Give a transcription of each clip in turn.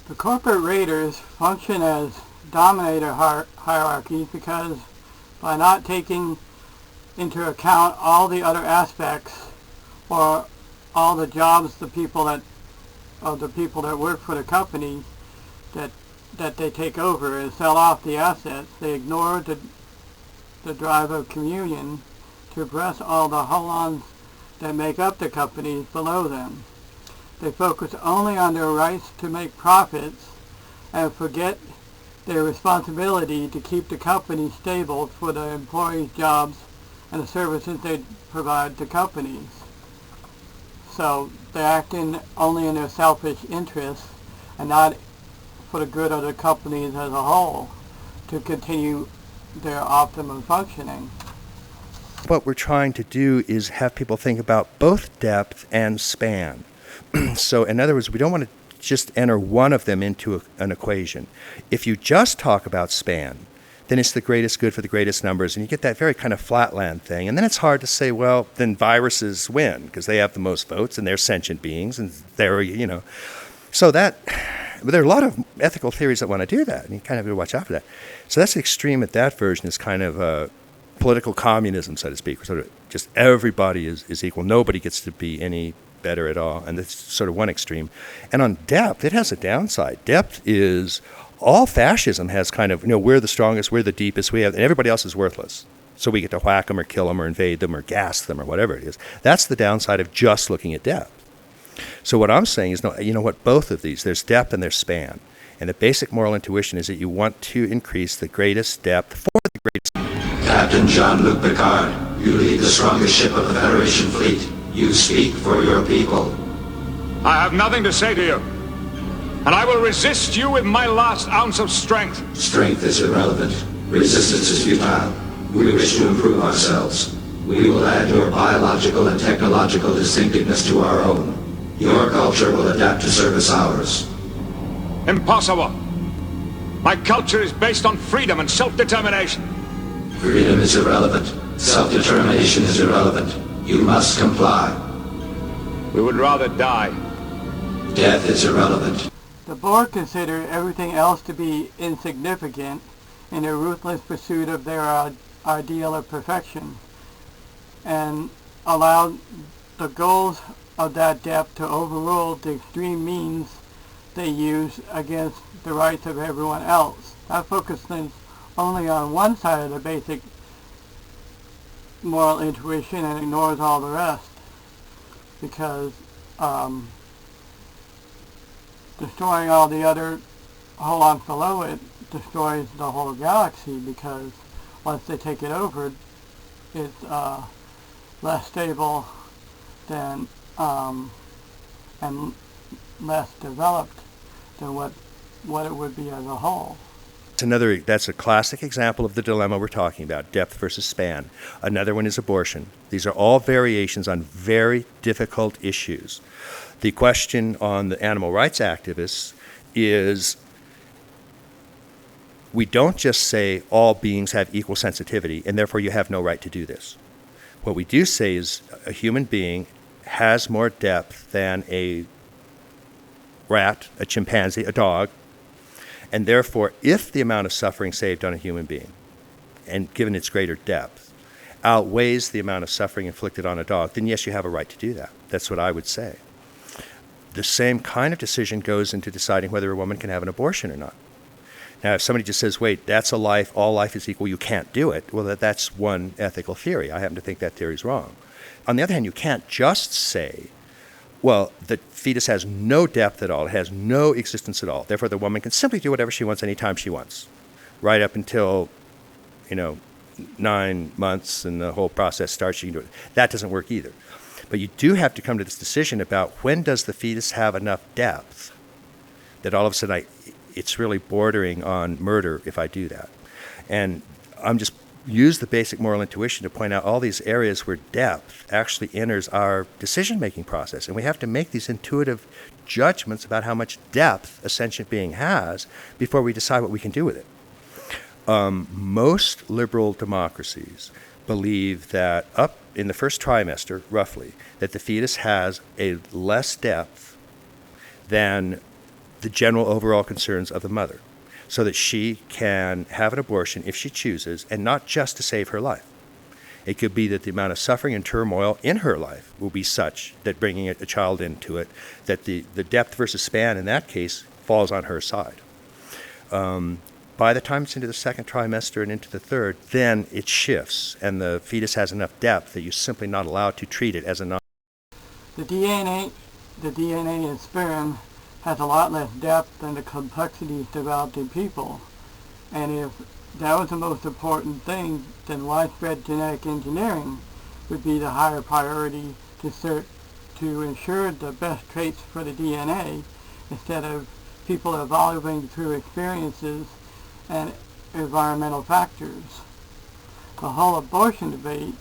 The corporate raiders function as dominator hierarchies because by not taking into account all the other aspects or all the jobs the people that work for the company that they take over and sell off the assets, they ignore the drive of communion to oppress all the Holons that make up the companies below them. They focus only on their rights to make profits and forget their responsibility to keep the company stable for the employees' jobs and the services they provide to companies. So they're acting only in their selfish interests and not for the good of the companies as a whole to continue their optimum functioning. What we're trying to do is have people think about both depth and span. So in other words, we don't want to just enter one of them into an equation. If you just talk about span, then it's the greatest good for the greatest numbers, and you get that very kind of flatland thing. And then it's hard to say, well, then viruses win because they have the most votes and they're sentient beings and they're, So there are a lot of ethical theories that want to do that, and you kind of have to watch out for that. So that's the extreme at that version is kind of political communism, so to speak. Sort of just everybody is equal. Nobody gets to be any better at all, and that's sort of one extreme. And on depth, it has a downside. Depth is all fascism has kind of, we're the strongest, we're the deepest, and everybody else is worthless. So we get to whack them or kill them or invade them or gas them or whatever it is. That's the downside of just looking at depth. So what I'm saying is, both of these, there's depth and there's span. And the basic moral intuition is that you want to increase the greatest depth for the greatest. Captain Jean-Luc Picard, you lead the strongest ship of the Federation fleet. You speak for your people. I have nothing to say to you, and I will resist you with my last ounce of strength. Strength is irrelevant. Resistance is futile. We wish to improve ourselves. We will add your biological and technological distinctiveness to our own. Your culture will adapt to service ours. Impossible. My culture is based on freedom and self-determination. Freedom is irrelevant. Self-determination is irrelevant. You must comply. We would rather die. Death is irrelevant. The Borg consider everything else to be insignificant in their ruthless pursuit of their ideal of perfection, and allow the goals of that depth to overrule the extreme means they use against the rights of everyone else. That focuses only on one side of the basic moral intuition and ignores all the rest, because destroying all the other Holons below it destroys the whole galaxy, because once they take it over, it's less stable than and less developed than what it would be as a whole. That's a classic example of the dilemma we're talking about, depth versus span. Another one is abortion. These are all variations on very difficult issues. The question on the animal rights activists is, we don't just say all beings have equal sensitivity and therefore you have no right to do this. What we do say is a human being has more depth than a rat, a chimpanzee, a dog, and therefore, if the amount of suffering saved on a human being, and given its greater depth, outweighs the amount of suffering inflicted on a dog, then yes, you have a right to do that. That's what I would say. The same kind of decision goes into deciding whether a woman can have an abortion or not. Now, if somebody just says, wait, that's a life, all life is equal, you can't do it, well, that's one ethical theory. I happen to think that theory is wrong. On the other hand, you can't just say, well, the fetus has no depth at all. It has no existence at all. Therefore, the woman can simply do whatever she wants anytime she wants, right up until, 9 months and the whole process starts. She can do it. That doesn't work either. But you do have to come to this decision about when does the fetus have enough depth that all of a sudden it's really bordering on murder if I do that. And I'm just use the basic moral intuition to point out all these areas where depth actually enters our decision-making process. And we have to make these intuitive judgments about how much depth a sentient being has before we decide what we can do with it. Most liberal democracies believe that up in the first trimester, roughly, that the fetus has a less depth than the general overall concerns of the mother, so that she can have an abortion if she chooses, and not just to save her life. It could be that the amount of suffering and turmoil in her life will be such that bringing a child into it, that the depth versus span in that case falls on her side. By the time it's into the second trimester and into the third, then it shifts, and the fetus has enough depth that you're simply not allowed to treat it as a The DNA in sperm has a lot less depth than the complexities developed in people. And if that was the most important thing, then widespread genetic engineering would be the higher priority to ensure the best traits for the DNA, instead of people evolving through experiences and environmental factors. The whole abortion debate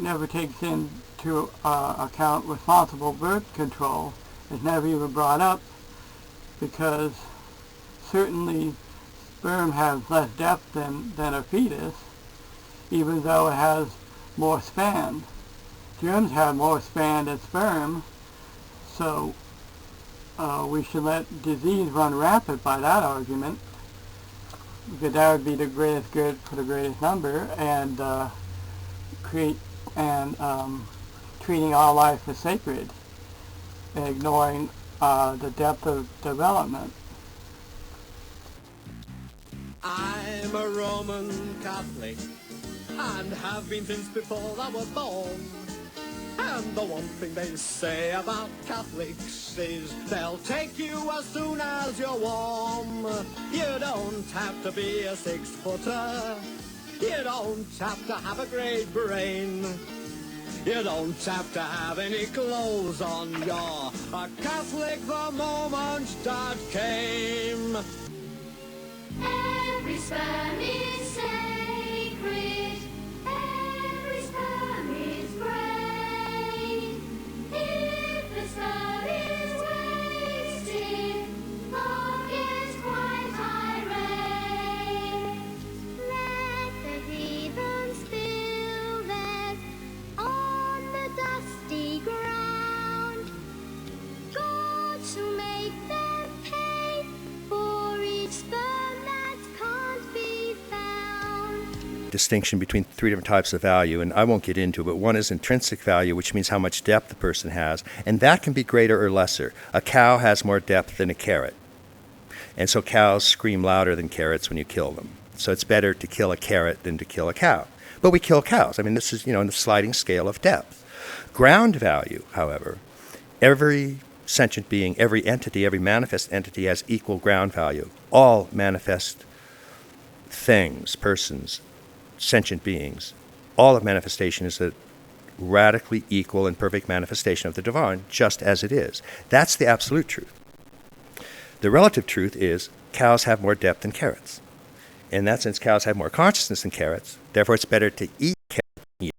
never takes into account responsible birth control. It's never even brought up, because certainly sperm has less depth than a fetus, even though it has more span. Germs have more span than sperm, so we should let disease run rampant by that argument, because that would be the greatest good for the greatest number, and treating all life as sacred and ignoring the depth of development. I'm a Roman Catholic and have been since before I was born. And the one thing they say about Catholics is they'll take you as soon as you're warm. You don't have to be a 6-footer. You don't have to have a great brain. You don't have to have any clothes on. You're a Catholic the moment Dad came. Every sperm is sacred. Every sperm is great. If the sperm is wasted, God is quite irate. Let the heathen spill theirs on the dusty ground. God shall make them pay for each sperm that can't be found. distinction between three different types of value, and I won't get into it, but one is intrinsic value, which means how much depth the person has, and that can be greater or lesser. A cow has more depth than a carrot, and so cows scream louder than carrots when you kill them. So it's better to kill a carrot than to kill a cow. But we kill cows. I mean, this is, in the sliding scale of depth. Ground value, however, every sentient being, every entity, every manifest entity has equal ground value. All manifest things, persons, sentient beings, all of manifestation is a radically equal and perfect manifestation of the divine, just as it is. That's the absolute truth. The relative truth is cows have more depth than carrots. In that sense, cows have more consciousness than carrots. Therefore, it's better to eat